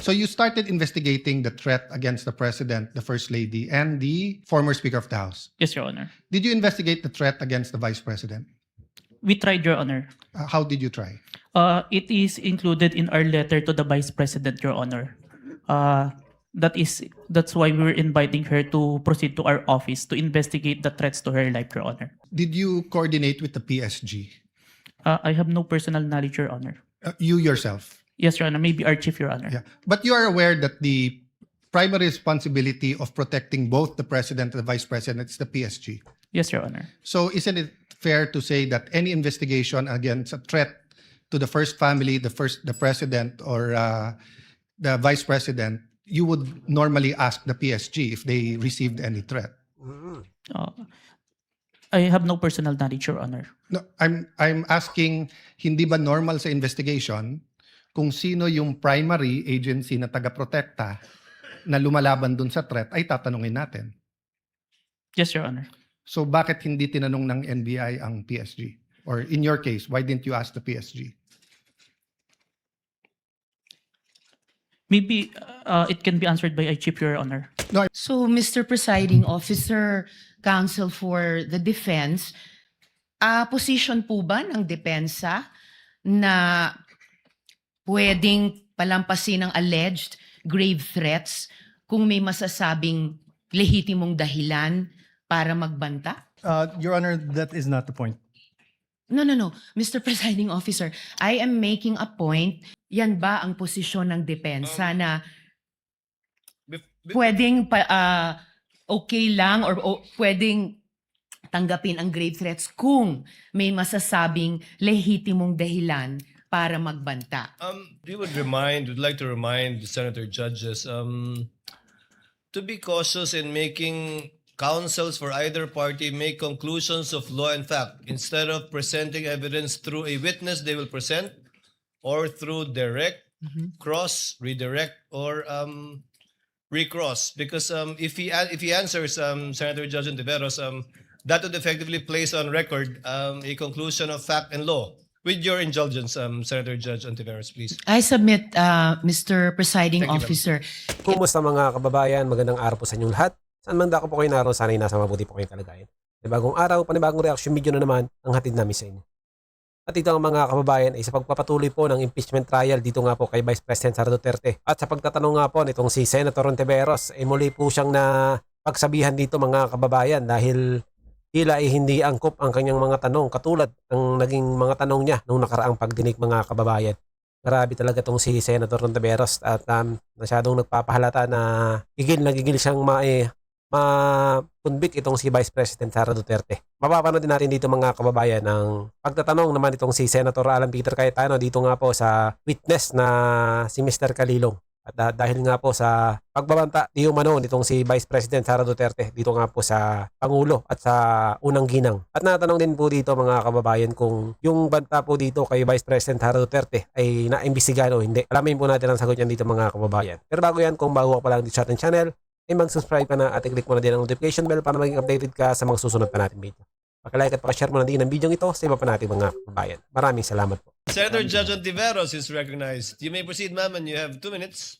So you started investigating the threat against the President, the First Lady, and the former Speaker of the House. Yes, Your Honor. Did you investigate the threat against the Vice President? We tried, Your Honor. How did you try? It is included in our letter to the Vice President, Your Honor. That's why we were inviting her to proceed to our office to investigate the threats to her life, Your Honor. Did you coordinate with the PSG? I have no personal knowledge, Your Honor. You yourself? Yes, Your Honor. Maybe our chief, Your Honor. Yeah. But you are aware that the primary responsibility of protecting both the President and the Vice President is the PSG. Yes, Your Honor. So isn't it fair to say that any investigation against a threat to the first family, the President or the Vice President, you would normally ask the PSG if they received any threat? I have no personal knowledge, Your Honor. No, I'm asking, hindi ba normal sa investigation kung sino yung primary agency na taga-protekta na lumalaban dun sa threat ay tatanungin natin? Yes, Your Honor. So bakit hindi tinanong ng NBI ang PSG? Or in your case, why didn't you ask the PSG? Maybe it can be answered by our chief, Your Honor. So, Mr. Presiding Officer, Counsel for the Defense, position po ba ng depensa na pwedeng palampasin ang alleged grave threats kung may masasabing lehitimong dahilan para magbanta? Your Honor, that is not the point. No. Mr. Presiding Officer, I am making a point. Yan ba ang posisyon ng depensa na pwedeng okay lang or pwedeng tanggapin ang grave threats kung may masasabing lehitimong dahilan para magbanta? We'd like to remind the senator judges to be cautious in making counsels for either party make conclusions of law and fact instead of presenting evidence through a witness they will present or through direct, cross, redirect, or recross. Because if he answers Senator Judge Ontiveros, that would effectively place on record a conclusion of fact and law. With your indulgence, Senator Judge Ontiveros, please. I submit, Mr. Presiding Thank you, Officer. Kumusta mga kababayan? Magandang araw po sa inyong lahat. Saan man dako po kayo naroon, sana'y nasa mabuti po kayong kalagayan. Bagong araw, panibagong reaction video na naman ang hatid namin sa inyo. At ito ang mga kababayan ay sa pagpapatuloy po ng impeachment trial dito nga po kay Vice President Sara Duterte. At sa pagtatanong nga po nitong si Senator Ontiveros, ay muli po siyang na pagsabihan dito mga kababayan dahil tila ay hindi angkop ang kanyang mga tanong katulad ng naging mga tanong niya nung nakaraang pagdinig mga kababayan. Grabe talaga itong si Senator Ontiveros at masyadong nagpapahalata na gigil siyang mapunbik itong si Vice President Sara Duterte. Mapapanood din natin dito mga kababayan ng pagtatanong naman itong si Senator Alan Peter Cayetano dito nga po sa witness na si Mr. Calilong. At dahil nga po sa pagbabanta di umano nitong si Vice President Sara Duterte dito nga po sa Pangulo at sa unang ginang. At natanong din po dito mga kababayan kung yung banta po dito kay Vice President Sara Duterte ay naimbestigahan o hindi. Alamin po natin ang sagot niyan dito mga kababayan. Pero bago yan, kung bago ka pa lang dito sa ating channel, ay mag-subscribe ka na at i-click mo na din ang notification bell para maging updated ka sa mga susunod pa natin video. Pag-like at pag-share mo na din ang video ito sa iba pa natin mga kababayan. Maraming salamat po. Senator Judge Ontiveros is recognized. You may proceed, ma'am, and you have 2 minutes.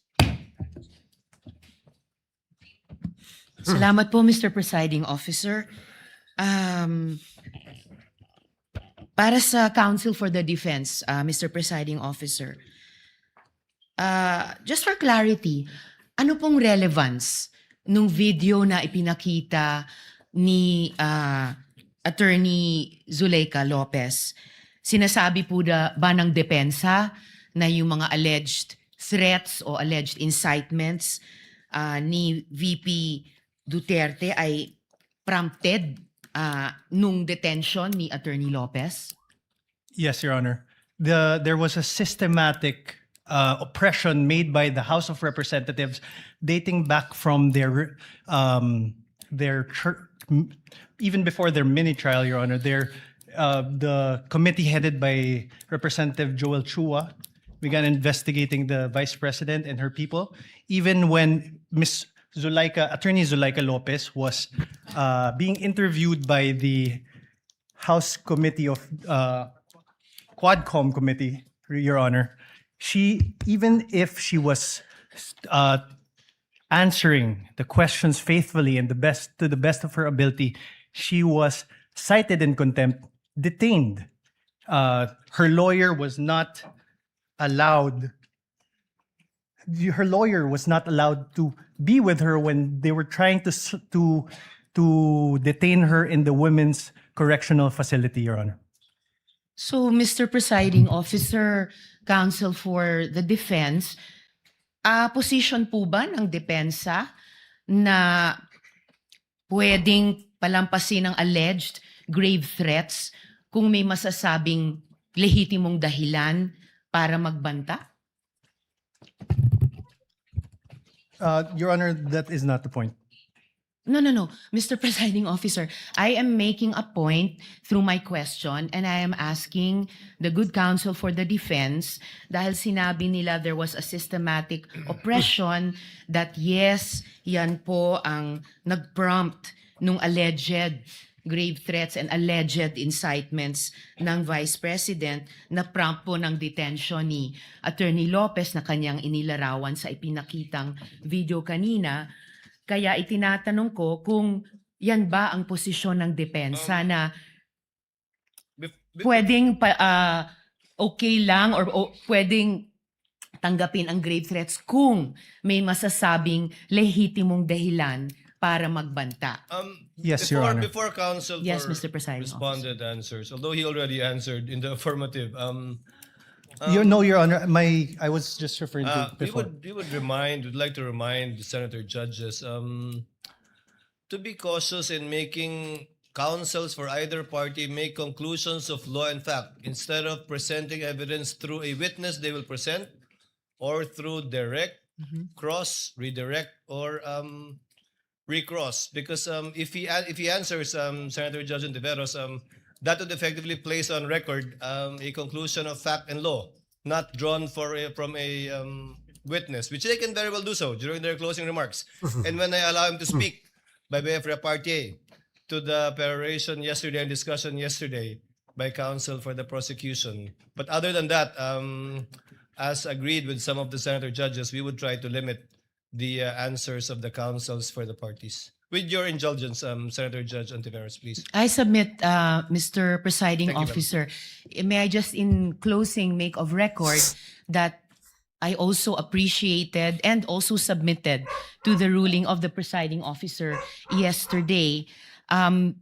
Salamat po, Mr. Presiding Officer. Para sa Counsel for the Defense, Mr. Presiding Officer, just for clarity, ano pong relevance nung video na ipinakita ni Attorney Zuleika Lopez? Sinasabi po ba ng depensa na yung mga alleged threats o alleged incitements ni VP Duterte ay prompted nung detention ni Attorney Lopez? Yes, Your Honor. There was a systematic oppression made by the House of Representatives dating back from their even before their mini trial, Your Honor. The committee headed by Representative Joel Chua began investigating the Vice President and her people, even when Attorney Zuleika Lopez was being interviewed by the House Committee of Quadcom Committee, Your Honor. Even if she was answering the questions faithfully and to the best of her ability, she was cited in contempt, detained. Her lawyer was not allowed. Her lawyer was not allowed to be with her when they were trying to detain her in the women's correctional facility, Your Honor. So, Mr. Presiding Officer, Counsel for the Defense, position po ba ng depensa na pwedeng palampasin ng alleged grave threats kung may masasabing lehitimong dahilan para magbanta? Your Honor, that is not the point. No. Mr. Presiding Officer, I am making a point through my question and I am asking the good counsel for the defense dahil sinabi nila there was a systematic oppression that yes, yan po ang nag-prompt nung alleged grave threats and alleged incitements ng Vice President na prompt po ng detention ni Attorney Lopez na kanyang inilarawan sa ipinakitang video kanina. Kaya itinatanong ko kung yan ba ang posisyon ng depensa na pwedeng okay lang or pwedeng tanggapin ang grave threats kung may masasabing lehitimong dahilan para magbanta. Yes, Your Honor. Before counsel Yes, for Mr. Presiding responded answers, although he already answered in the affirmative. No, Your Honor. I was just referring to before. We'd like to remind the senator judges to be cautious in making counsels for either party make conclusions of law and fact instead of presenting evidence through a witness they will present or through direct, cross, redirect, or recross. Because if he answers Senator Judge Ontiveros, that would effectively place on record a conclusion of fact and law, not drawn from a witness, which they can very well do so during their closing remarks. And when I allow him to speak by way of repartee to the peroration yesterday and discussion yesterday by counsel for the prosecution. But other than that, as agreed with some of the senator judges, we would try to limit the answers of the counsels for the parties. With your indulgence, Senator Judge Ontiveros, please. I submit, Mr. Presiding Thank you, ma'am. Officer, may I just in closing make of record that I also appreciated and also submitted to the ruling of the presiding officer yesterday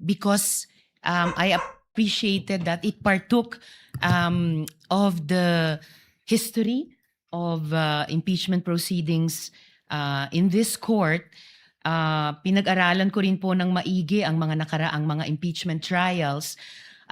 because I appreciated that it partook of the history of impeachment proceedings in this court. Pinag-aralan ko rin po ng maigi ang mga nakaraang mga impeachment trials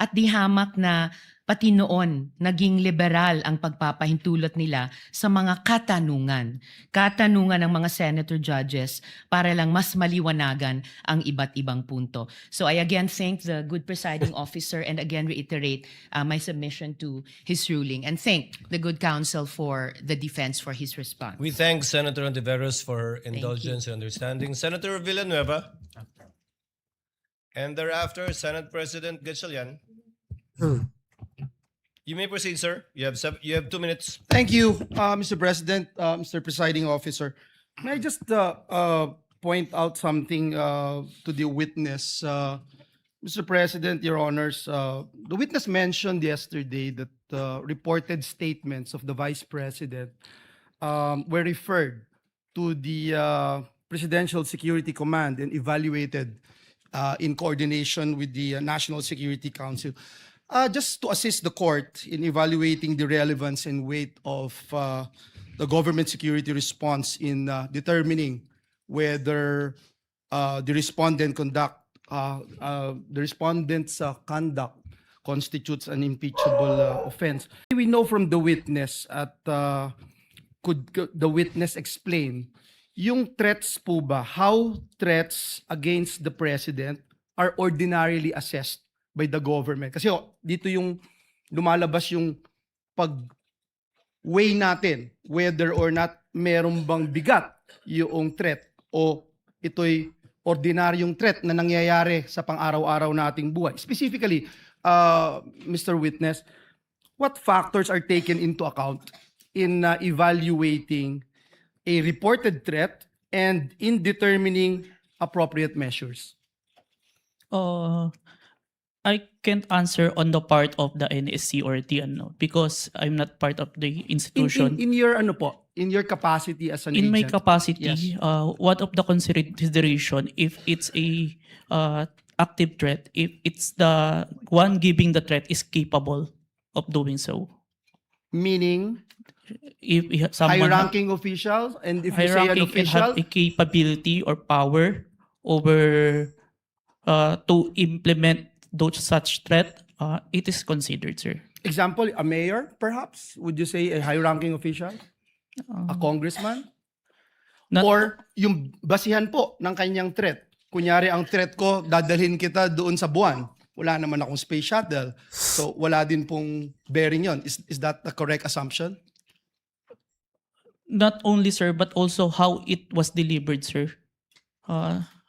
at di hamak na pati noon naging liberal ang pagpapahintulot nila sa mga katanungan ng mga senator judges para lang mas maliwanagan ang iba't ibang punto. So I again thank the good presiding officer and again reiterate my submission to his ruling and thank the good counsel for the defense for his response. We thank Senator Ontiveros for her you. indulgence and understanding. Senator Villanueva. And thereafter, Senate President Gatchalian. You may proceed, sir. You have 2 minutes. Thank you, Mr. President, Mr. Presiding Officer. May I just point out something to the witness? Mr. President, Your Honors, the witness mentioned yesterday that reported statements of the Vice President were referred to the Presidential Security Command and evaluated in coordination with the National Security Council. Just to assist the court in evaluating the relevance and weight of the government security response in determining whether the respondent's conduct constitutes an impeachable offense. We know from the witness could the witness explain yung threats po ba, how threats against the president are ordinarily assessed by the government? Kasi dito yung lumalabas yung pag-weigh natin whether or not meron bang bigat yung threat o ito'y ordinaryong threat na nangyayari sa pang-araw-araw nating buhay. Specifically, Mr. Witness, what factors are taken into account in evaluating a reported threat and in determining appropriate measures? I can't answer on the part of the NSC or TNO because I'm not part of the institution. In your ano po, in your capacity as an In my agent? capacity, Yes. one of the consideration if it's a active threat, if it's the one giving the threat is capable of doing so. Meaning If someone high-ranking officials, and if you say an hierarchy and have official, a capability or power over to implement those such threat, it is considered, sir. example, a mayor perhaps? Would you say a high-ranking official? A congressman? Not, Or yung basihan po ng kanyang threat. Kunyari ang threat ko, dadalhin kita doon sa buwan. Wala naman akong space shuttle. So wala din pong bearing yon. Is that the correct assumption? not only, sir, but also how it was delivered, sir.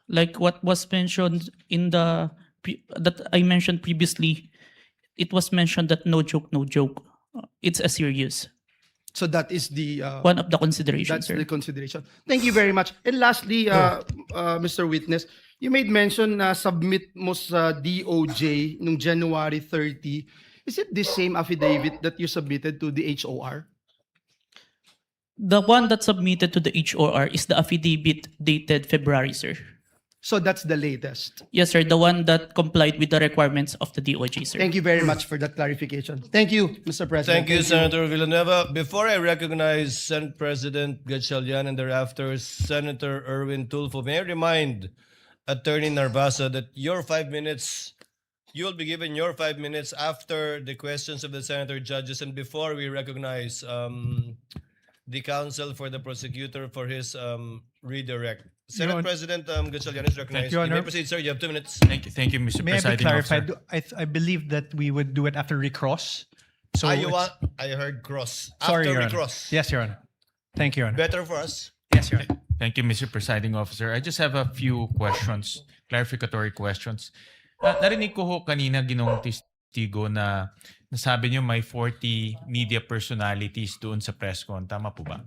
Like what was mentioned in that I mentioned previously, it was mentioned that no joke, no joke. It's a serious So that is the one of the considerations, that's sir. the consideration. Thank you very much. And lastly, Mr. Witness, you made mention na submit mo sa DOJ nung January 30. Is it the same affidavit that you submitted to the HOR? The one that submitted to the HOR is the affidavit dated February, sir. So that's the latest. Yes, sir. The one that complied with the requirements of the DOJ, sir. Thank you very much for that clarification. Thank you, Mr. President. Thank you, Senator Villanueva. Before I recognize Senate President Gatchalian and thereafter Senator Erwin Tulfo, may I remind Attorney Narvasa that your 5 minutes, you will be given your 5 minutes after the questions of the senator judges and before we recognize the counsel for the prosecutor for his redirect. Senate Honor- President Gatchalian is recognized. Your You may Honor. proceed, sir. You have 2 minutes. Thank you, Mr. May I be Presiding clarified? Officer. I believe that we would do it after recross. So You it's- want? I heard cross. Sorry, After Your we Honor. cross. Yes, Your Honor. Thank you, Your Honor. Better for us. Yes, Your Honor. Thank you, Mr. Presiding Officer. I just have a few questions, clarificatory questions. Narinig ko ho kanina ginong testigo na nasabi niyo may 40 media personalities doon sa press con. Tama po ba?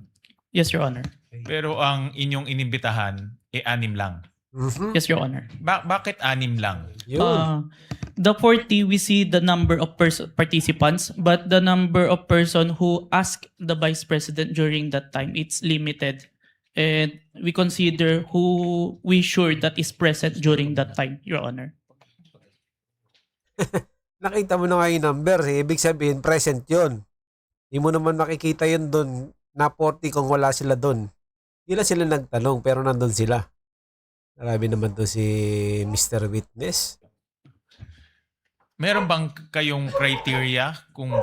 Yes, Your Honor. Pero ang inyong inimbitahan, 6 lang. Yes, Your Honor. Bakit 6 lang? Yun. The 40, we see the number of participants, but the number of person who asked the Vice President during that time, it's limited. And we consider who we sure that is present during that time, Your Honor. Nakita mo na nga yung number, ibig sabihin present yun. Hindi mo naman makikita yun doon na 40 kung wala sila doon. Hindi lang sila nagtanong pero nandun sila. Marami naman to si Mr. Witness. Meron bang kayong criteria kung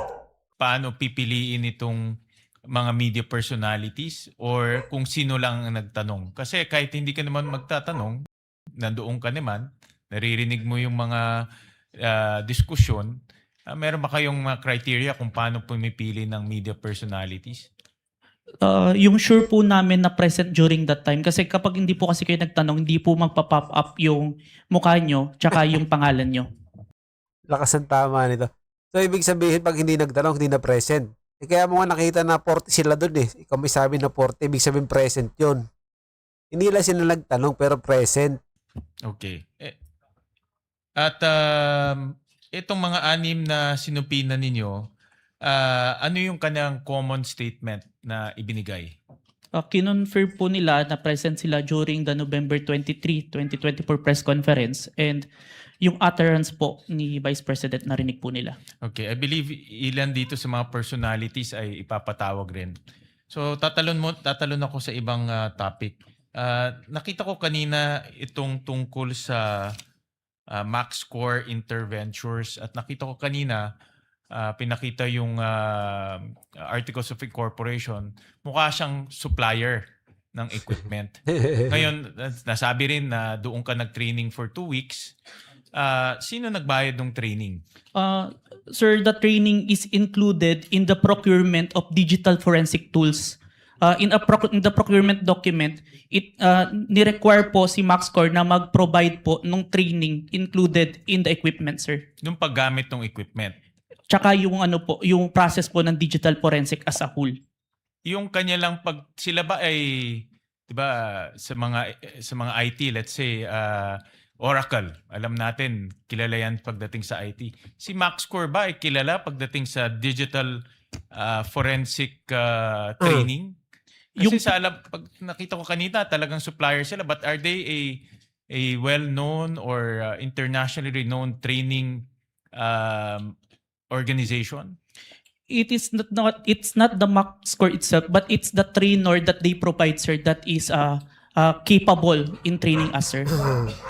paano pipiliin itong mga media personalities or kung sino lang ang nagtanong? Kasi kahit hindi ka naman magtatanong, nandoon ka naman, naririnig mo yung mga diskusyon, meron ba kayong mga criteria kung paano pumipili ng media personalities? Yung sure po namin na present during that time, kasi kapag hindi po kasi kayo nagtanong, hindi po magpa-pop up yung mukha nyo tsaka yung pangalan nyo. Lakas ang tama nito. So, ibig sabihin, pag hindi nagtanong, hindi na present. Kaya mo nga nakita na 40 sila doon eh. Ikaw may sabi na 40, ibig sabihin present yun. Hindi lang sila nagtanong, pero present. Okay. At itong mga 6 na sinupinan ninyo, ano yung kanyang common statement na ibinigay? Kinonfirm po nila na present sila during the November 23, 2024 press conference, and yung utterance po ni Vice President narinig po nila. Okay, I believe ilan dito sa mga personalities ay ipapatawag rin. So tatalon ako sa ibang topic. Nakita ko kanina itong tungkol sa MaxCore Interventures at nakita ko kanina pinakita yung Articles of Incorporation. Mukha siyang supplier ng equipment. Ngayon, nasabi rin na doon ka nag-training for 2 weeks. Sino nagbayad ng training? Sir, the training is included in the procurement of digital forensic tools. In the procurement document, it ni-require po si MaxCore na mag-provide po ng training included in the equipment, sir. Nung paggamit ng equipment. Tsaka yung yung process po ng digital forensic as a whole. yung kanya lang pag sila ba ay 'di ba sa mga IT, let's say Oracle, alam natin kilala yan pagdating sa IT. Si MaxCore ba ay kilala pagdating sa digital forensic training? Kasi sa alam, pag nakita ko kanina talagang supplier sila, but are they a well-known or internationally renowned training organization? It's not the mark score itself, but it's the trainer that they provide, sir, that is capable in training us, sir.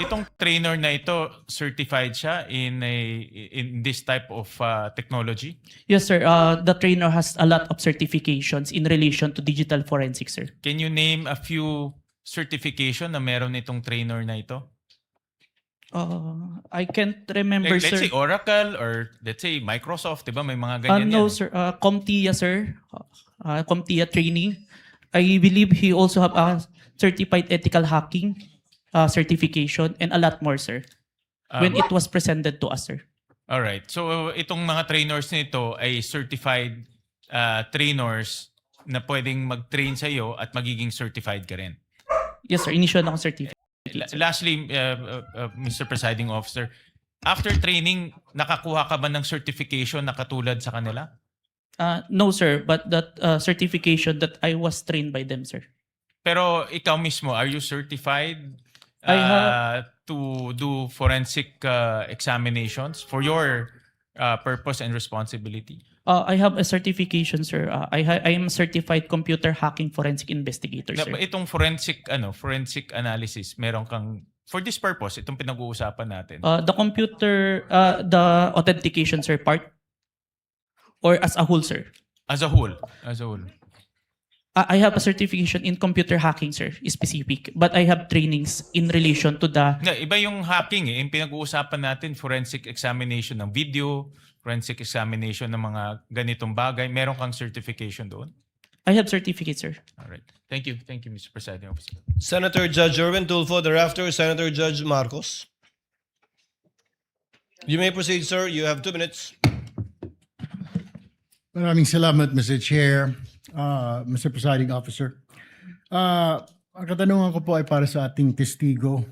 Itong trainer na ito, certified siya in this type of technology? Yes, sir. The trainer has a lot of certifications in relation to digital forensics, sir. Can you name a few certification na meron itong trainer na ito? I can't remember, Let's sir. say Oracle or let's say Microsoft, 'di ba? May mga ganyan No, yan. sir. CompTIA, sir. CompTIA training. I believe he also have a certified ethical hacking certification and a lot more, sir. When it was presented to us, sir. All right. So itong mga trainers nito ay certified trainers na pwedeng mag-train sa iyo at magiging certified ka rin. Yes, sir. Initial na akong certificate. Lastly, Mr. Presiding Officer, after training, nakakuha ka ba ng certification na katulad sa kanila? No, sir. But that certification that I was trained by them, sir. Pero ikaw mismo, are you certified I have- to do forensic examinations for your purpose and responsibility? I have a certification, sir. I am a certified computer hacking forensic investigator, sir. Itong forensic analysis, meron kang for this purpose, itong pinag-uusapan natin. The computer, the authentication, sir, part? Or as a whole, sir? As a whole. I have a certification in computer hacking, sir, specific. But I have trainings in relation to the... Iba yung hacking eh. Yung pinag-uusapan natin, forensic examination ng video, forensic examination ng mga ganitong bagay. Meron kang certification doon? I have certificate, sir. All right. Thank you, Mr. Presiding Officer. Senator Judge Erwin Tulfo, thereafter Senator Judge Marcos. You may proceed, sir. You have 2 minutes. Maraming salamat, Mr. Chair, Mr. Presiding Officer. Ang katanungan ko po ay para sa ating testigo.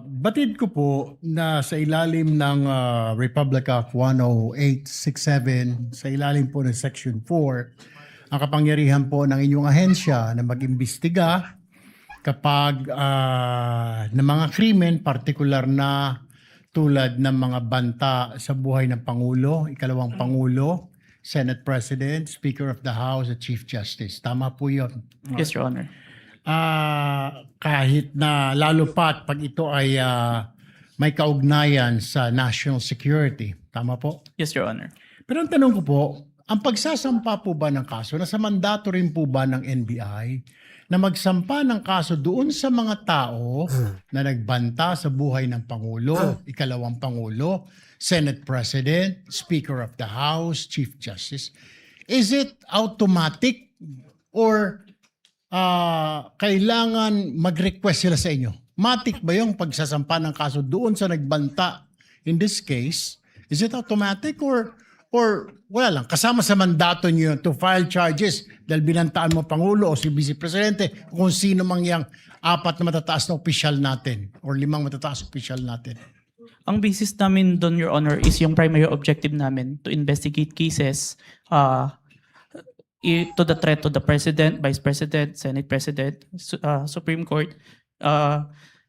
Batid ko po na sa ilalim ng Republic Act 10867, sa ilalim po ng Section 4, ang kapangyarihan po ng inyong ahensya na mag-imbestiga kapag ng mga krimen, partikular na tulad ng mga banta sa buhay ng Pangulo, ikalawang Pangulo, Senate President, Speaker of the House at Chief Justice. Tama po yun. Yes, Your Honor. Kahit na lalo pat pag ito ay may kaugnayan sa national security. Tama po? Yes, Your Honor. Pero ang tanong ko po, ang pagsasampa po ba ng kaso, nasa mandato rin po ba ng NBI na magsampa ng kaso doon sa mga tao na nagbanta sa buhay ng Pangulo, ikalawang Pangulo, Senate President, Speaker of the House, Chief Justice? Is it automatic or kailangan mag-request sila sa inyo? Matic ba yung pagsasampa ng kaso doon sa nagbanta? In this case, is it automatic or wala lang, kasama sa mandato niyo to file charges dahil binantaan mo Pangulo o si Vice Presidente o kung sino mang yang 4 na matataas na opisyal natin or 5 matataas na opisyal natin? Ang basis namin doon, Your Honor, is yung primary objective namin to investigate cases to the threat to the President, Vice President, Senate President, Supreme Court.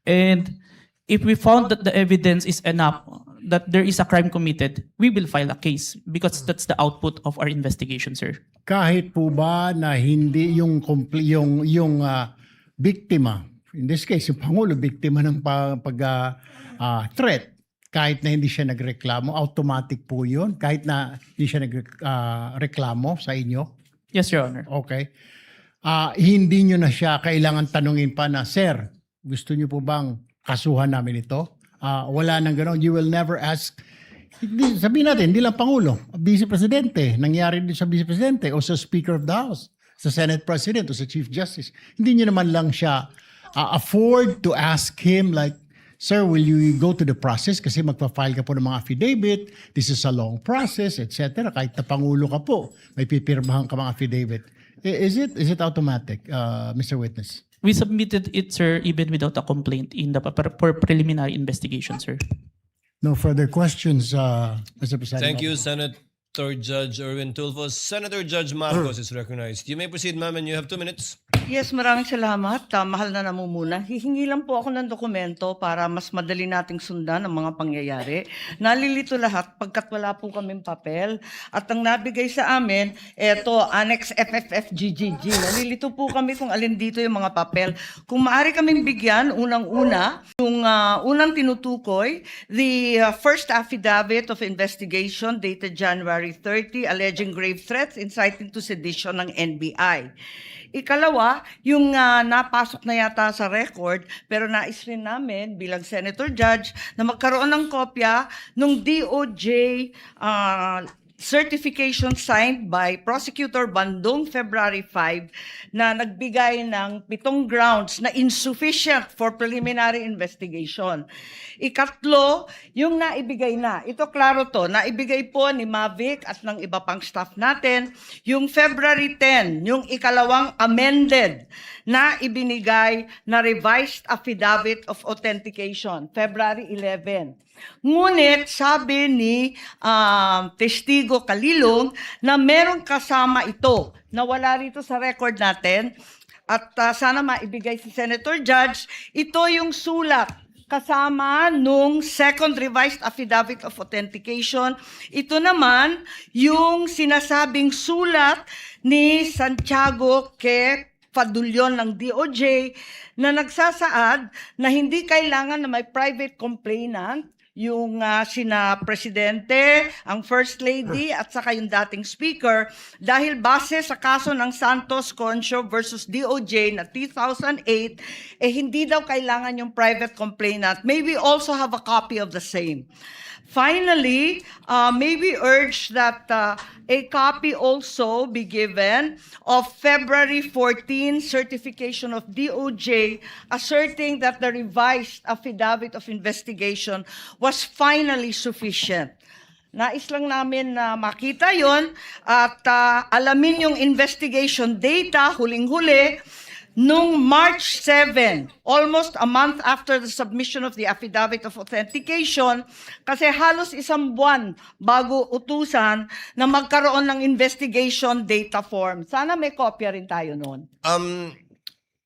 And if we found that the evidence is enough that there is a crime committed, we will file a case because that's the output of our investigation, sir. Kahit po ba na hindi yung biktima, in this case yung Pangulo, biktima ng threat, kahit na hindi siya nagreklamo, automatic po yun? Kahit na hindi siya nagreklamo sa inyo? Yes, Your Honor. Okay. Hindi nyo na siya kailangan tanungin pa na, Sir, gusto nyo po bang kasuhan namin ito? Wala nang gano'n. You will never ask. Sabihin natin, hindi lang Pangulo, Vice Presidente. Nangyari din sa Vice Presidente o sa Speaker of the House, sa Senate President o sa Chief Justice. Hindi nyo naman lang siya afford to ask him like, Sir, will you go to the process kasi magpa-file ka po ng mga affidavit, this is a long process, etc. Kahit na Pangulo ka po, may pipirmahan ka mga affidavit. Is it automatic, Mr. Witness? We submitted it, sir, even without a complaint in the for preliminary investigation, sir. No further questions, Mr. President. Thank you, Senator Judge Erwin Tulfo. Senator Judge Marcos is recognized. You may proceed, ma'am, and you have 2 minutes. Yes, maraming salamat. Mahal na namumuna. Hihingi lang po ako ng dokumento para mas madali nating sundan ang mga pangyayari. Nalilito lahat pagkat wala po kaming papel. At ang nabigay sa amin, eto, Annex FFFGGG. Nalilito po kami kung alin dito yung mga papel. Kung maaari kaming bigyan, unang-una, yung unang tinutukoy, the first affidavit of investigation dated January 30 alleging grave threats inciting to sedition ng NBI. Ikalawa, yung napasok na yata sa record, pero nais rin namin bilang Senator Judge na magkaroon ng kopya ng DOJ certification signed by Prosecutor Bandung February 5 na nagbigay ng 7 grounds na insufficient for preliminary investigation. Ikatlo, yung naibigay na. Ito klaro to, naibigay po ni Mavic at ng iba pang staff natin. Yung February 10, yung ikalawang amended na ibinigay na revised affidavit of authentication, February 11. Ngunit sabi ni Testigo Kalilong na merong kasama ito na wala rito sa record natin at sana maibigay si Senator Judge. Ito yung sulat kasama nung second revised affidavit of authentication. Ito naman yung sinasabing sulat ni Santiago K. Fadulyon ng DOJ na nagsasaad na hindi kailangan na may private complainant yung sina Presidente, ang First Lady at saka yung dating Speaker dahil base sa kaso ng Santos Concho versus DOJ na 2008, hindi daw kailangan yung private complainant. May we also have a copy of the same. Finally, may we urge that a copy also be given of February 14 certification of DOJ asserting that the revised affidavit of investigation was finally sufficient. Nais lang namin na makita yon at alamin yung investigation data, huling-huli, nung March 7, almost a month after the submission of the affidavit of authentication, kasi halos 1 buwan bago utusan na magkaroon ng investigation data form. Sana may kopya rin tayo noon.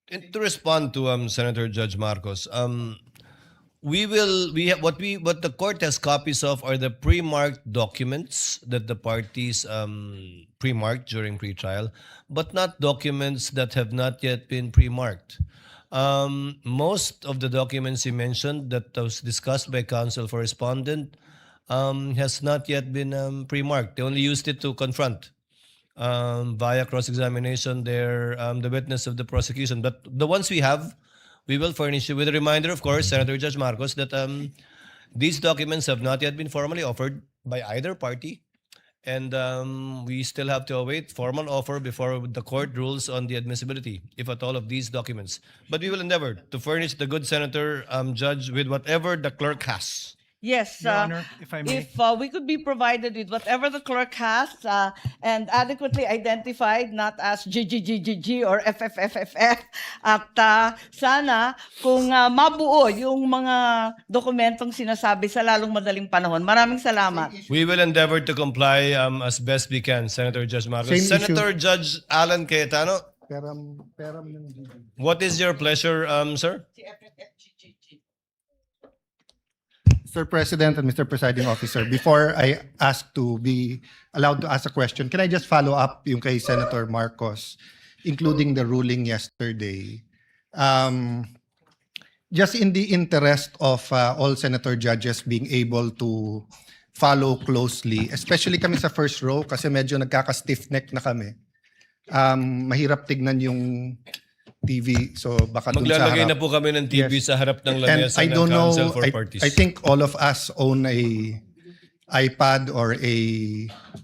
To respond to Senator Judge Marcos, what the court has copies of are the pre-marked documents that the parties pre-marked during pre-trial, but not documents that have not yet been pre-marked. Most of the documents you mentioned that was discussed by counsel for respondent has not yet been pre-marked. They only used it to confront via cross-examination the witness of the prosecution. But the ones we have, we will furnish you with a reminder, of course, Senator Judge Marcos, that these documents have not yet been formally offered by either party. And we still have to await formal offer before the court rules on the admissibility, if at all, of these documents. But we will endeavor to furnish the good Senator Judge with whatever the clerk has. Yes, Your Honor, if I may. if we could be provided with whatever the clerk has and adequately identified, not as GGGGG or FFFFF, at sana kung mabuo yung mga dokumentong sinasabi sa lalong madaling panahon. Maraming salamat. We will endeavor to comply as best we can, Senator Judge Marcos. Same issue. Senator Judge Alan Cayetano, Peram yung what is your pleasure, sir? Mr. President and Mr. Presiding Officer, before I ask to be allowed to ask a question, can I just follow up yung kay Senator Marcos, including the ruling yesterday? Just in the interest of all Senator judges being able to follow closely, especially kami sa first row kasi medyo nagkaka-stiff neck na kami. Mahirap tignan yung TV, so baka dun sa Maglalagay harap. na po kami ng TV Yes. sa harap ng And lamesa I ng don't know, counsel for parties. I think all of us own a iPad or a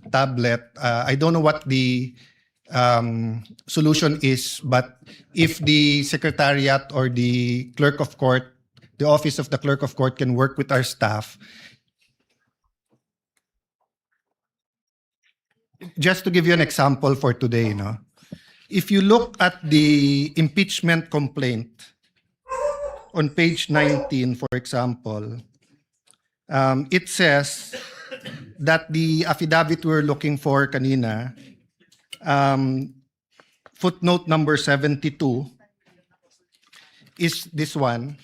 tablet. I don't know what the solution is, but if the secretariat or the clerk of court the Office of the Clerk of Court can work with our staff. Just to give you an example for today, no? If you look at the impeachment complaint on page 19, for example, it says that the affidavit we're looking for kanina, footnote number 72, is this one.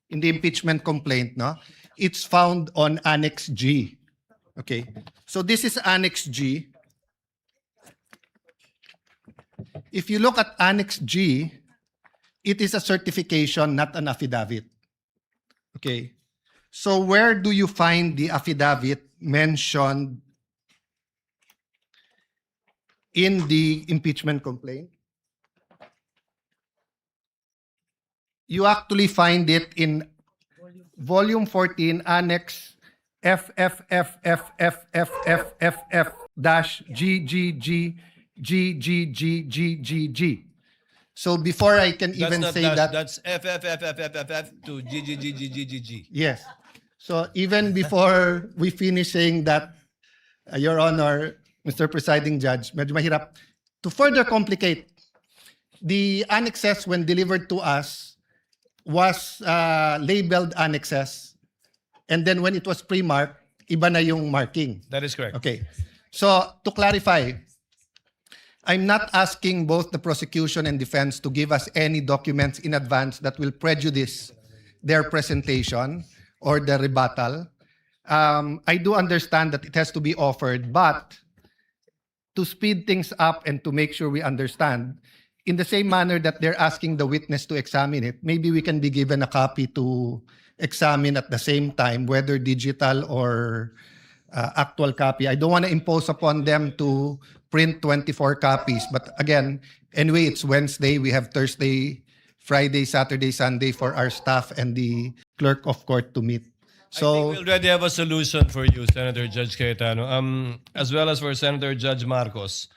In the impeachment complaint, no? It's found on Annex G. Okay. So this is Annex G. If you look at Annex G, it is a certification, not an affidavit. Okay. So where do you find the affidavit mentioned in the impeachment complaint? You actually find it in Volume 14, Annex FFFFFFF-GGGGGGGG. So before I can That's even not say dash, that, that's FFFFFFF to GGGGGG. yes. So even before we finish saying that, Your Honor, Mr. Presiding Judge, medyo mahirap. To further complicate, the annexes when delivered to us was labeled annexes. And then when it was pre-marked, iba na yung marking. That is correct. Okay. So to clarify, I'm not asking both the prosecution and defense to give us any documents in advance that will prejudice their presentation or the rebuttal. I do understand that it has to be offered, but to speed things up and to make sure we understand, in the same manner that they're asking the witness to examine it, maybe we can be given a copy to examine at the same time, whether digital or actual copy. I don't want to impose upon them to print 24 copies. But again, anyway, it's Wednesday. We have Thursday, Friday, Saturday, Sunday for our staff and the clerk of court to meet. I So think we already have a solution for you, Senator Judge Cayetano, as well as for Senator Judge Marcos.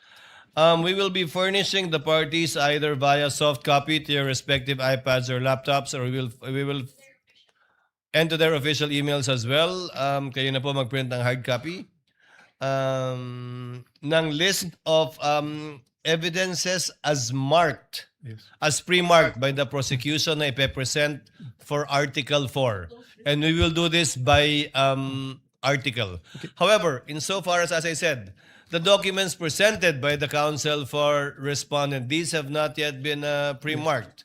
We will be furnishing the parties either via soft copy to your respective iPads or laptops, or we will enter their official emails as well. Kayo na po mag-print ng hard copy. Ng list of evidences as marked, as pre-marked by the prosecution na ipe-present for Article 4. And we will do this by article. However, insofar as I said, the documents presented by the counsel for respondent, these have not yet been pre-marked.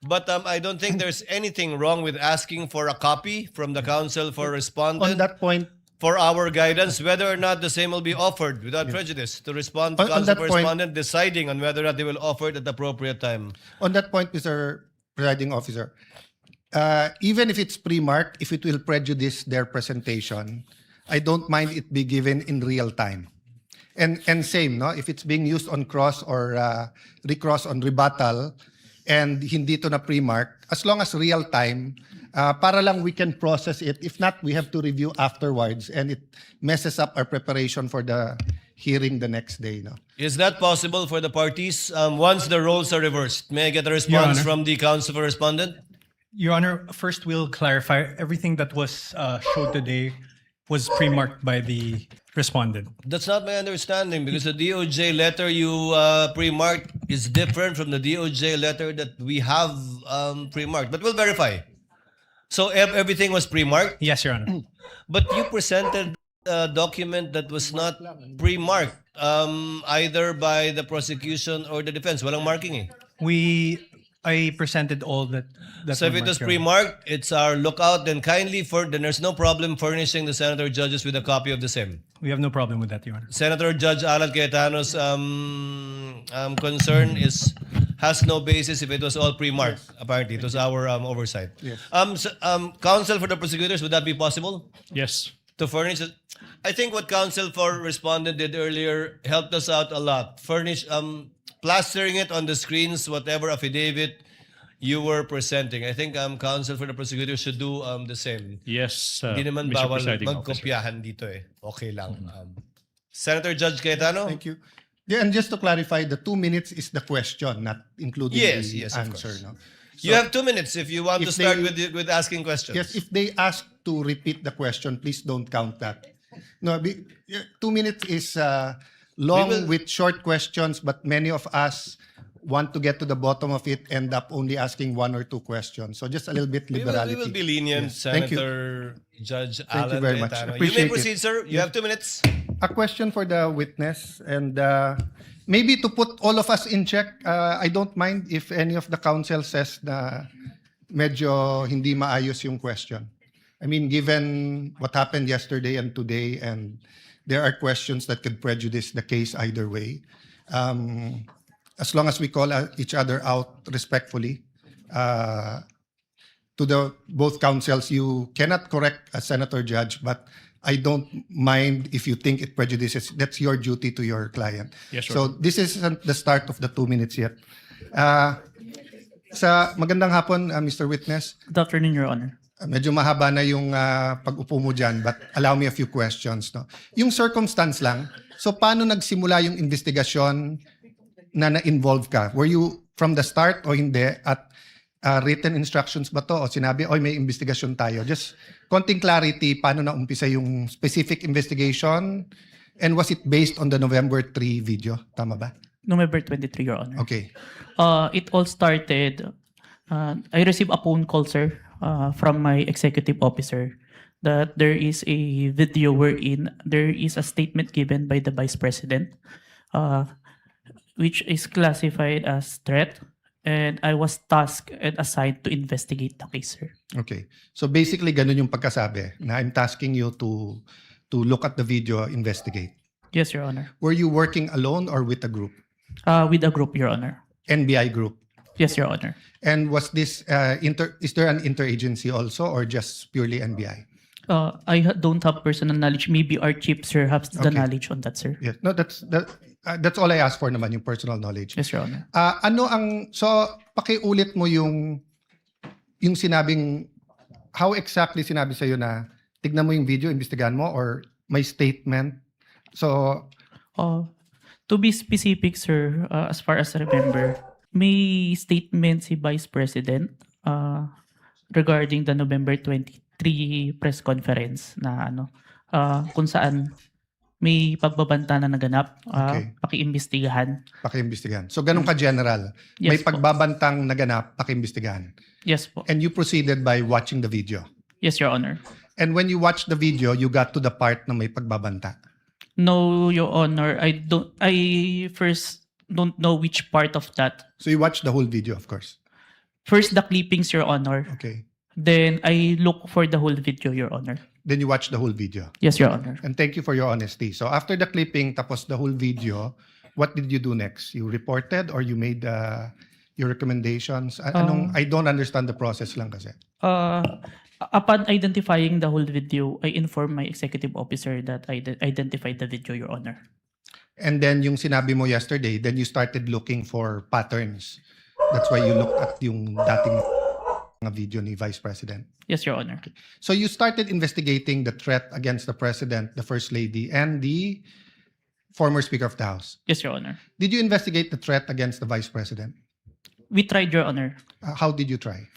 But I don't think there's anything wrong with asking for a copy from the counsel for on respondent that point, for our guidance, whether or not the same will be offered without prejudice to respond to On counsel that for point- respondent deciding on whether or not they will offer it at the appropriate time. on that point, Mr. Presiding Officer, even if it's pre-marked, if it will prejudice their presentation, I don't mind it be given in real time. And same, no? If it's being used on cross or recross on rebuttal and hindi to na pre-mark, as long as real time, para lang we can process it. If not, we have to review afterwards and it messes up our preparation for the hearing the next day, no? Is that possible for the parties once the roles are reversed? May I get a response Honor. from the counsel for respondent? Your Honor, first we'll clarify everything that was showed today was pre-marked by the respondent. That's not my understanding because the DOJ letter you pre-marked is different from the DOJ letter that we have pre-marked. But we'll verify. So everything was pre-marked, Yes, Your Honor. but you presented a document that was not pre-marked either by the prosecution or the defense. Walang marking eh. I presented all that. So if it was pre-marked, it's our lookout. Then then there's no problem furnishing the senator judges with a copy of the same. We have no problem with that, Your Honor. Senator Judge Alan Cayetano's concern has no basis if it was all pre-marked. Apparently, it was our oversight. Counsel for the prosecutors, would that be possible Yes. to furnish it? I think what counsel for respondent did earlier helped us out a lot. Furnish plastering it on the screens, whatever affidavit you were presenting. I think counsel for the prosecutor should do the same. Yes, Hindi naman Mr. bawal Presiding Officer. magkopyahan dito eh. Okay lang. Senator Judge Cayetano? Thank you. Yeah, and just to clarify, the 2 minutes is the question, not including Yes, the yes, of answer. course. No? You have 2 minutes if you want to if start they- with asking questions. Yes, if they ask to repeat the question, please don't count that. No, 2 minutes is long We will- with short questions, but many of us want to get to the bottom of it, end up only asking 1 or 2 questions. So just a little bit we liberality. will be lenient, Yes. Thank you. Senator Judge Thank you Alan very much. Cayetano. You Appreciate may it. proceed, sir. You have 2 minutes. A question for the witness, and maybe to put all of us in check, I don't mind if any of the counsel says na medyo hindi maayos yung question. I mean, given what happened yesterday and today, and there are questions that could prejudice the case either way. As long as we call each other out respectfully, to the both counsels, you cannot correct a senator judge, but I don't mind if you think it prejudices. That's your duty to your client. Yes, sir. So this isn't the start of the 2 minutes yet. Sa magandang hapon, Mr. Witness. Good afternoon, Your Honor. Medyo mahaba na yung pag-upo mo dyan, but allow me a few questions. No? Yung circumstance lang, so paano nagsimula yung investigasyon na na-involve ka? Were you from the start o hindi? At written instructions ba to? O sinabi, oy, may investigasyon tayo? Just konting clarity, paano na umpisa yung specific investigation? And was it based on the November 3 video? Tama ba? November 23, Your Honor. Okay. It all started, I received a phone call, sir, from my executive officer that there is a video wherein there is a statement given by the Vice President, which is classified as threat, and I was tasked and assigned to investigate the case, sir. Okay. So basically, ganun yung pagkasabi na I'm tasking you to look at the video, investigate. Yes, Your Honor. Were you working alone or with a group? With a group, Your Honor. NBI group? Yes, Your Honor. And was this, is there an interagency also or just purely NBI? Don't have personal knowledge. Maybe our chief, sir, has the Okay. knowledge on that, sir. Yes. No, that's all I asked for naman, yung personal knowledge. Yes, Your Honor. So pakiulit mo yung sinabing, how exactly sinabi sa'yo na tignan mo yung video, imbestigahan mo, or may statement? So, To be specific, sir, as far as I remember, may statement si Vice President regarding the November 23 press conference na kung saan may pagbabanta na naganap, Okay. pakiimbestigahan. pakiimbestigahan. So ganun ka-general. May Yes po. pagbabantang naganap, pakiimbestigahan. Yes po. And you proceeded by watching the video. Yes, Your Honor. And when you watched the video, you got to the part na may pagbabanta. No, Your Honor. I first don't know which part of that. So you watched the whole video, of course. First, the clippings, Your Honor. Okay. Then, I look for the whole video, Your Honor. Then you watched the whole video. Yes, Your Honor. And thank you for your honesty. So after the clipping, tapos the whole video, what did you do next? You reported or you made your recommendations? I don't understand the process lang kasi. Upon identifying the whole video, I informed my executive officer that I identified the video, Your Honor. And then yung sinabi mo yesterday, then you started looking for patterns. That's why you looked at yung dating mga video ni Vice President. Yes, Your Honor. So you started investigating the threat against the President, the First Lady, and the former Speaker of the House. Yes, Your Honor. Did you investigate the threat against the Vice President? We tried, Your Honor. How did you try?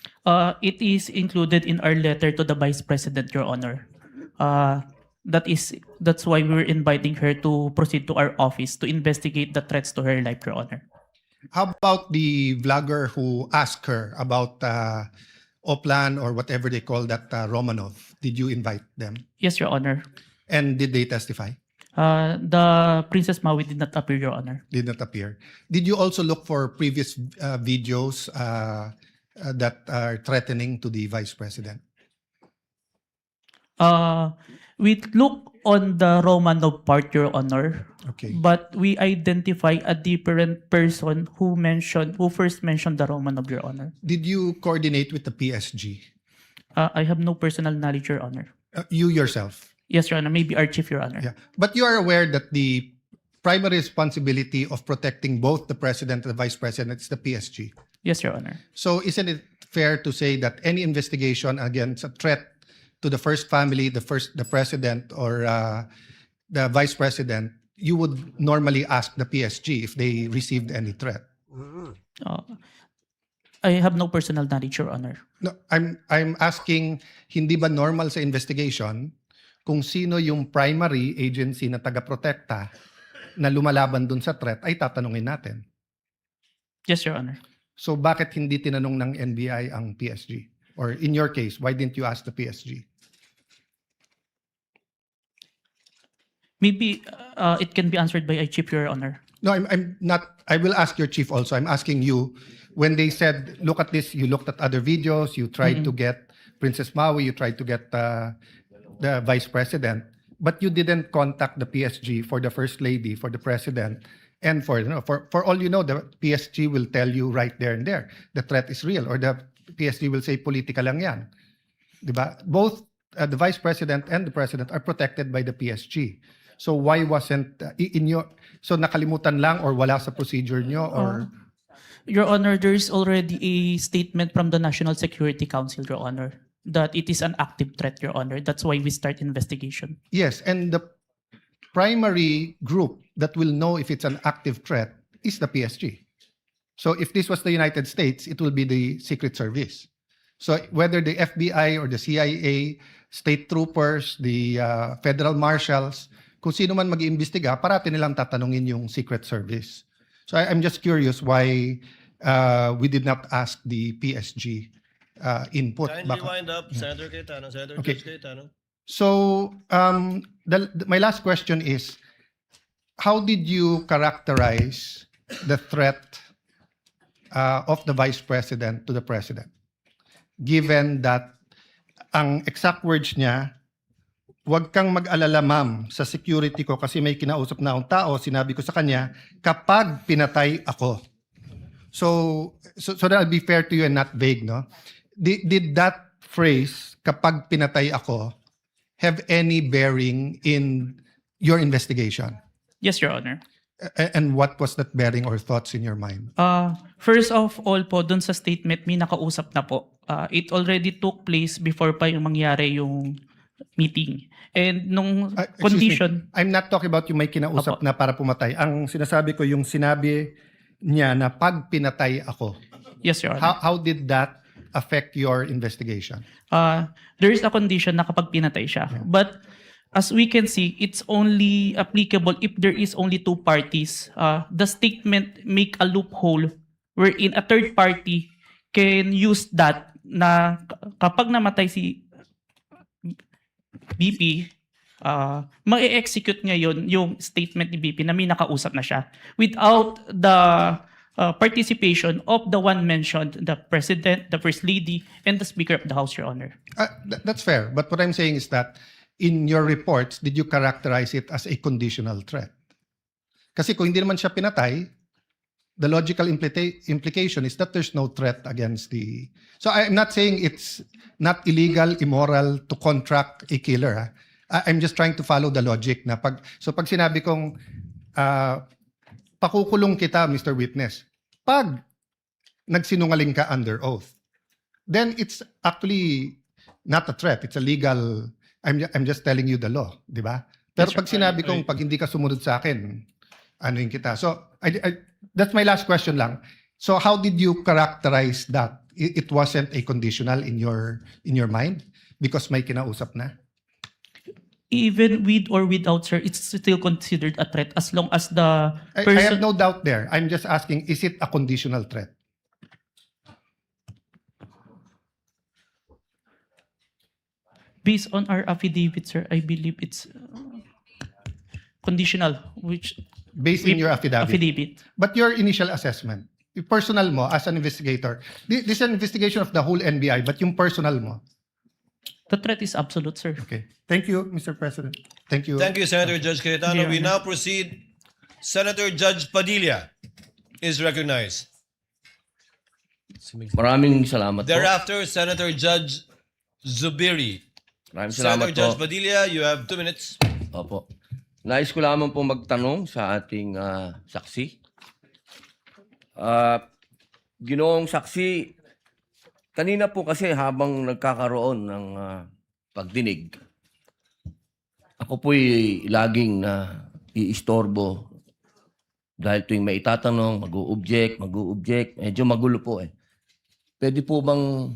It is included in our letter to the Vice President, Your Honor. That's why we were inviting her to proceed to our office to investigate the threats to her life, Your Honor. How about the vlogger who asked her about Oplan or whatever they call that Romanov? Did you invite them? Yes, Your Honor. And did they testify? The Princess Maui did not appear, Your Honor. Did not appear. Did you also look for previous videos that are threatening to the Vice President? We look on the Romanov part, Your Honor, Okay. but we identify a different person who first mentioned the Romanov, Your Honor. Did you coordinate with the PSG? I have no personal knowledge, Your Honor. You yourself? Yes, Your Honor. Maybe our chief, Your Honor. Yeah. But you are aware that the primary responsibility of protecting both the President and the Vice President is the PSG. Yes, Your Honor. So isn't it fair to say that any investigation against a threat to the first family, the president or the vice president, you would normally ask the PSG if they received any threat? I have no personal knowledge, Your Honor. No, I'm asking, hindi ba normal sa investigation kung sino yung primary agency na taga-protekta na lumalaban dun sa threat ay tatanungin natin. Yes, Your Honor. So bakit hindi tinanong ng NBI ang PSG? Or in your case, why didn't you ask the PSG? Maybe it can be answered by a chief, Your Honor. No, I'm not. I will ask your chief also. I'm asking you, when they said, look at this, you looked at other videos, you tried to get Princess Maui, you tried to get the vice president, but you didn't contact the PSG for the first lady, for the president, and for all you know, the PSG will tell you right there and there, the threat is real, or the PSG will say, politika lang yan. Diba? Both the vice president and the president are protected by the PSG. So why wasn't so nakalimutan lang or wala sa procedure nyo or Your Honor, there is already a statement from the National Security Council, Your Honor, that it is an active threat, Your Honor. That's why we start investigation. yes, and the primary group that will know if it's an active threat is the PSG. So if this was the United States, it will be the Secret Service. So whether the FBI or the CIA, state troopers, the federal marshals, kung sino man mag-iimbestiga, parati nilang tatanungin yung Secret Service. So I'm just curious why we did not ask the PSG input. Kindly wind up, Senator Cayetano. Senator Okay. Judge Cayetano. So my last question is, how did you characterize the threat of the Vice President to the President? Given that ang exact words niya, huwag kang mag-alala ma'am sa security ko kasi may kinausap na akong tao, sinabi ko sa kanya, kapag pinatay ako. So that'll be fair to you and not vague, no? Did that phrase, kapag pinatay ako, have any bearing in your investigation? Yes, Your Honor. And what was that bearing or thoughts in your mind? First of all po, dun sa statement, may nakausap na po. It already took place before pa yung mangyari yung meeting. And nung Excuse me, condition, I'm not talking about yung may kinausap Opo. na para pumatay. Ang sinasabi ko yung sinabi niya na pag pinatay ako. yes, Your Honor. How did that affect your investigation? There is a condition na kapag pinatay siya. But as we can see, it's only applicable if there is only two parties. The statement make a loophole wherein a third party can use that na kapag namatay si BP, ma-execute ngayon yung statement ni BP na may nakausap na siya without the participation of the one mentioned, the President, the First Lady, and the Speaker of the House, Your Honor. That's fair. But what I'm saying is that in your reports, did you characterize it as a conditional threat? Kasi kung hindi naman siya pinatay, the logical implication is that there's no threat against the... So I'm not saying it's not illegal, immoral to contract a killer. I'm just trying to follow the logic na pag sinabi kong pakukulong kita, Mr. Witness, pag nagsinungaling ka under oath, then it's actually not a threat. It's a legal... I'm just telling you the law, di ba? Pero Yes, pag sinabi kong pag hindi ka sumunod sa akin, anuin kita. So that's my last question lang. So how did you characterize that? It wasn't a conditional in your mind because may kinausap na? Even with or without, sir, it's still considered a threat as long as the I person... have no doubt there. I'm just asking, is it a conditional threat? Based on our affidavit, sir, I believe it's conditional, which... Based in your affidavit. But your initial assessment, yung personal mo as an investigator, this is an investigation of the whole NBI, but yung personal mo. The threat is absolute, sir. Okay. Thank you, Mr. President. Thank you. Thank you, Senator Judge Cayetano. Your We Honor. now proceed. Senator Judge Padilla is recognized. Maraming salamat po. Thereafter, Senator Judge Zubiri. Maraming salamat Senator Judge po. Padilla, you have 2 minutes. Opo. Nais ko lamang po magtanong sa ating saksi. Ginoong saksi, kanina po kasi habang nagkakaroon ng pagdinig, ako po'y laging iistorbo dahil tuwing may itatanong, mag-o-object, medyo magulo po eh. pwede po bang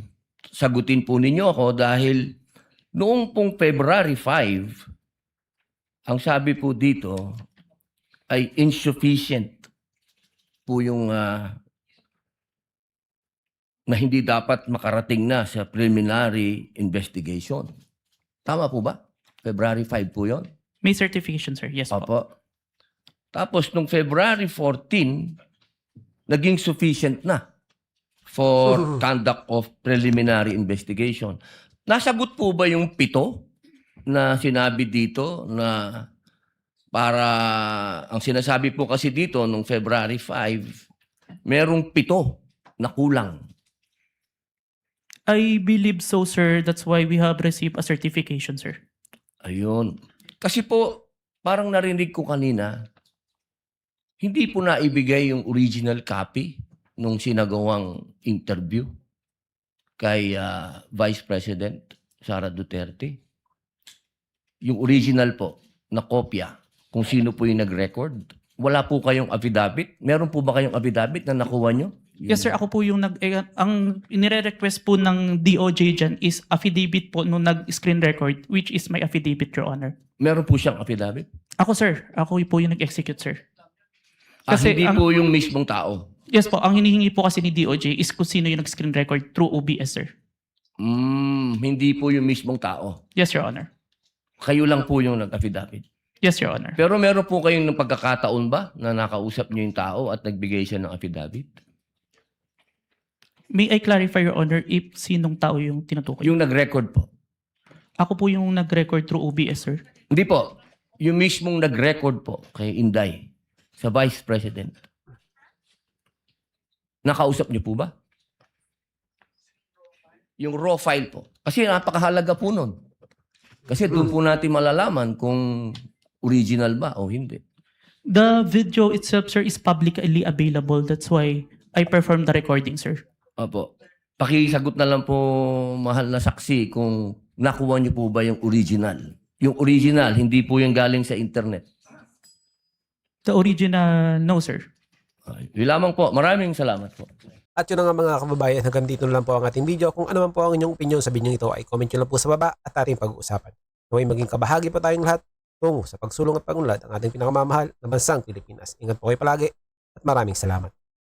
sagutin po ninyo ako dahil noong pong February 5, ang sabi po dito ay insufficient po yung na hindi dapat makarating na sa preliminary investigation. Tama po ba? February 5 po yon. May certification, sir. Yes po. Opo. Tapos nung February 14, naging sufficient na for conduct of preliminary investigation. Nasagot po ba yung 7 na sinabi dito na para, ang sinasabi po kasi dito nung February 5, merong 7 na kulang. I believe so, sir. That's why we have received a certification, sir. Ayun. Kasi po, parang narinig ko kanina, hindi po naibigay yung original copy nung sinagawang interview kay Vice President Sara Duterte. Yung original po, na kopya, kung sino po yung nag-record. Wala po kayong affidavit? Meron po ba kayong affidavit na nakuha nyo? Yes, sir. Ako po yung ang inire-request po ng DOJ dyan is affidavit po nung nag-screen record, which is my affidavit, Your Honor. Meron po siyang affidavit? Ako, sir. Ako po yung nag-execute, sir. Kasi Kasi hindi ang- po yung mismong tao. Yes po. Ang hinihingi po kasi ni DOJ is kung sino yung nag-screen record through OBS, sir. Hindi po yung mismong tao. Yes, Your Honor. Kayo lang po yung nag-affidavit. Yes, Your Honor. Pero meron po kayong ng pagkakataon ba na nakausap niyo yung tao at nagbigay siya ng affidavit? May I clarify, Your Honor, if sinong tao yung tinutukoy? Yung nag-record po. Ako po yung nag-record through OBS, sir. Hindi po. Yung mismong nag-record po kay Inday sa Vice President. Nakausap niyo po ba? Yung raw file po. Kasi napakahalaga po nun. Kasi doon po natin malalaman kung original ba o hindi. The video itself, sir, is publicly available. That's why I performed the recording, sir. Opo. Pakisagot na lang po, mahal na saksi, kung nakuha niyo po ba yung original. Yung original, hindi po yung galing sa internet. The original, no, sir. Yun lamang po. Maraming salamat po. At yun na nga mga kababayan, hanggang dito na lang po ang ating video. Kung ano man po ang inyong opinion sa video ito, ay comment nyo lang po sa baba at ating pag-uusapan. Naway maging kabahagi po tayong lahat tungo sa pagsulong at pagunlad ang ating pinakamamahal na bansang Pilipinas. Ingat po kayo palagi at maraming salamat.